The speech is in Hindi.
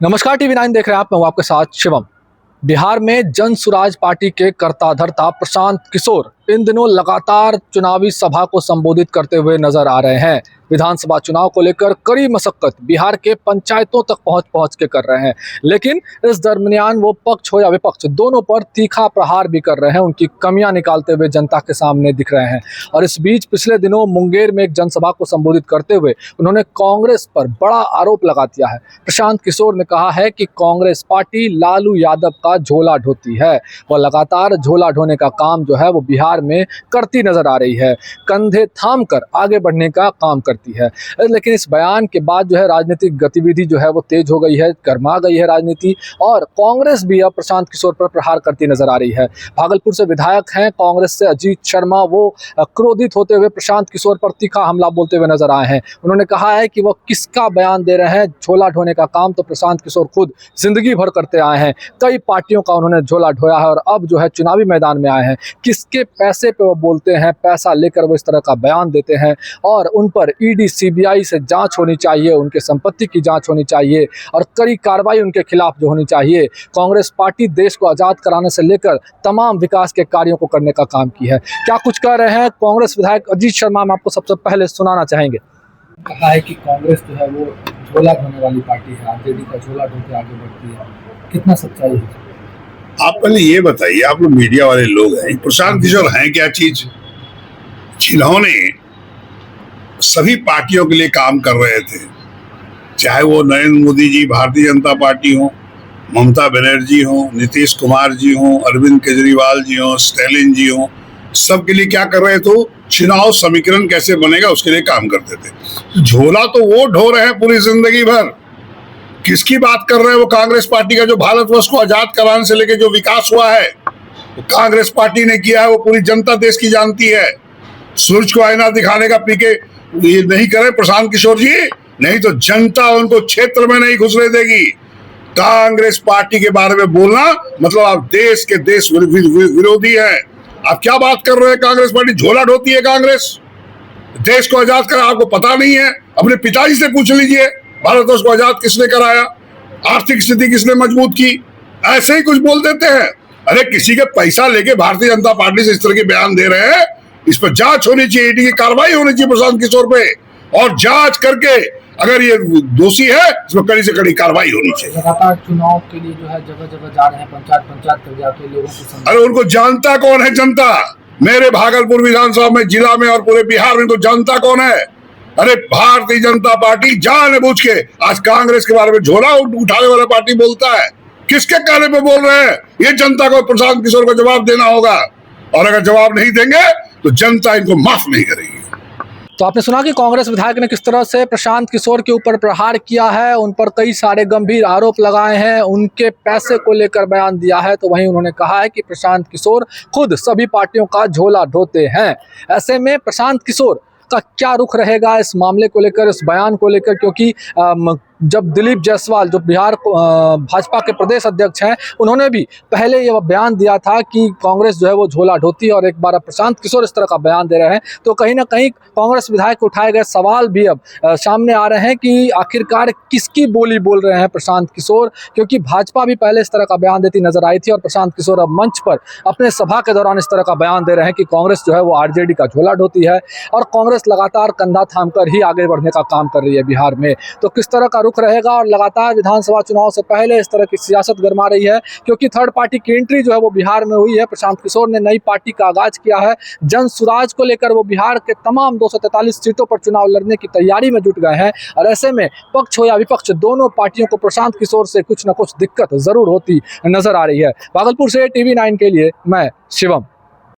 नमस्कार, टीवी 9 देख रहे हैं आप। मैं हूं आपके साथ शिवम। बिहार में जन सुराज पार्टी के कर्ता धर्ता प्रशांत किशोर इन दिनों लगातार चुनावी सभा को संबोधित करते हुए नजर आ रहे हैं। विधानसभा चुनाव को लेकर कड़ी मशक्कत बिहार के पंचायतों तक पहुंच के कर रहे हैं, लेकिन इस दरमियान वो पक्ष हो या विपक्ष दोनों पर तीखा प्रहार भी कर रहे हैं, उनकी कमियां निकालते हुए जनता के सामने दिख रहे हैं। और इस बीच पिछले दिनों मुंगेर में एक जनसभा को संबोधित करते हुए उन्होंने कांग्रेस पर बड़ा आरोप लगा दिया है। प्रशांत किशोर ने कहा है कि कांग्रेस पार्टी लालू यादव का झोला ढोती है। वह लगातार झोला ढोने का काम जो है वो बिहार में करती नजर आ रही है, कंधे थाम कर आगे बढ़ने का काम करती है। लेकिन इस बयान के बाद जो है राजनीतिक गतिविधि जो है वो तेज हो गई है, गर्मा गई है राजनीति, और कांग्रेस भी अब प्रशांत किशोर पर प्रहार करती नजर आ रही है। भागलपुर से विधायक हैं कांग्रेस से अजीत शर्मा, वो क्रोधित होते हुए प्रशांत किशोर पर तीखा हमला बोलते हुए नजर आए हैं। उन्होंने कहा है कि वो किसका बयान दे रहे हैं, झोला ढोने का काम तो प्रशांत किशोर खुद जिंदगी भर करते आए हैं। कई पार्टियों का उन्होंने झोला ढोया है और अब जो है चुनावी मैदान में आए हैं। किसके पैसे पे वो बोलते हैं, पैसा लेकर वो इस तरह का बयान देते हैं, और उन पर ईडी सीबीआई से जांच होनी चाहिए, उनके संपत्ति की जांच होनी चाहिए और कड़ी कार्रवाई उनके खिलाफ जो होनी चाहिए। कांग्रेस पार्टी देश को आज़ाद कराने से लेकर तमाम विकास के कार्यों को करने का काम की है। क्या कुछ कह रहे हैं कांग्रेस विधायक अजीत शर्मा, हम आपको सबसे पहले सुनाना चाहेंगे। कहा है कि कांग्रेस जो है वो झोला ढोने वाली पार्टी है, आरजेडी का झोला ढो के आगे बढ़ती है, कितना सच्चाई है? आप पहले ये बताइए, आप लोग मीडिया वाले लोग हैं, प्रशांत किशोर हैं क्या चीज? जिन्होंने सभी पार्टियों के लिए काम कर रहे थे, चाहे वो नरेंद्र मोदी जी भारतीय जनता पार्टी हो, ममता बनर्जी हो, नीतीश कुमार जी हो, अरविंद केजरीवाल जी हो, स्टैलिन जी हो, सबके लिए क्या कर रहे थे? चुनाव समीकरण कैसे बनेगा उसके लिए काम करते थे। झोला तो वो ढो रहे हैं पूरी जिंदगी भर। किसकी बात कर रहे हैं? वो कांग्रेस पार्टी का जो भारतवर्ष को आजाद कराने से लेकर जो विकास हुआ है वो कांग्रेस पार्टी ने किया है, वो पूरी जनता देश की जानती है। सूरज को आईना दिखाने का पीके ये नहीं करे प्रशांत किशोर जी, नहीं तो जनता उनको क्षेत्र में नहीं घुसने देगी। कांग्रेस पार्टी के बारे में बोलना मतलब आप देश के देश विरोधी हैं। आप क्या बात कर रहे हैं? कांग्रेस पार्टी झोला ढोती है। कांग्रेस देश को आजाद करा, आपको पता नहीं है? अपने पिताजी से पूछ लीजिए, भारतवर्ष को आजाद किसने कराया, आर्थिक स्थिति किसने मजबूत की? ऐसे ही कुछ बोल देते हैं। अरे किसी के पैसा लेके भारतीय जनता पार्टी से इस तरह के बयान दे रहे हैं, इस पर जांच होनी चाहिए, ईडी की कार्रवाई होनी चाहिए प्रशांत किशोर पे, और जांच करके अगर ये दोषी है इसमें कड़ी से कड़ी कार्रवाई होनी चाहिए। लगातार चुनाव के लिए जो है जगह जगह जा रहे हैं, पंचायत तक जाके लोगों को अरे उनको जानता कौन है? जनता मेरे भागलपुर विधानसभा में, जिला में और पूरे बिहार में इनको जानता कौन है? अरे भारतीय जनता पार्टी जानबूझ के आज कांग्रेस के बारे में झोला उठाने वाला पार्टी बोलता है। किसके कहने पे बोल रहे हैं? ये जनता को प्रशांत किशोर को जवाब देना होगा, और अगर जवाब नहीं देंगे तो जनता इनको माफ नहीं करेगी। तो आपने सुना कि कांग्रेस विधायक ने किस तरह से प्रशांत किशोर के ऊपर प्रहार किया है, उन पर कई सारे गंभीर आरोप लगाए हैं, उनके पैसे को लेकर बयान दिया है। तो वहीं उन्होंने कहा है कि प्रशांत किशोर खुद सभी पार्टियों का झोला ढोते हैं। ऐसे में प्रशांत किशोर का क्या रुख रहेगा इस मामले को लेकर, इस बयान को लेकर, क्योंकि जब दिलीप जायसवाल जो बिहार भाजपा के प्रदेश अध्यक्ष हैं, उन्होंने भी पहले ये बयान दिया था कि कांग्रेस जो है वो झोला ढोती है, और एक बार प्रशांत किशोर इस तरह का बयान दे रहे हैं। तो कहीं ना कहीं कांग्रेस विधायक उठाए गए सवाल भी अब सामने आ रहे हैं कि आखिरकार किसकी बोली बोल रहे हैं प्रशांत किशोर, क्योंकि भाजपा भी पहले इस तरह का बयान देती नजर आई थी, और प्रशांत किशोर अब मंच पर अपने सभा के दौरान इस तरह का बयान दे रहे हैं कि कांग्रेस जो है वो आरजेडी का झोला ढोती है, और कांग्रेस लगातार कंधा थाम कर ही आगे बढ़ने का काम कर रही है बिहार में। तो किस तरह का रुख रहेगा, और लगातार विधानसभा चुनाव से पहले इस तरह की सियासत गरमा रही है, क्योंकि थर्ड पार्टी की एंट्री जो है वो बिहार में हुई है। प्रशांत किशोर ने नई पार्टी का आगाज किया है, जन सुराज को लेकर वो बिहार के तमाम 243 सीटों पर चुनाव लड़ने की तैयारी में जुट गए हैं। और ऐसे में पक्ष हो या विपक्ष, दोनों पार्टियों को प्रशांत किशोर से कुछ न कुछ दिक्कत जरूर होती नजर आ रही है। भागलपुर से टीवी 9 के लिए मैं शिवम।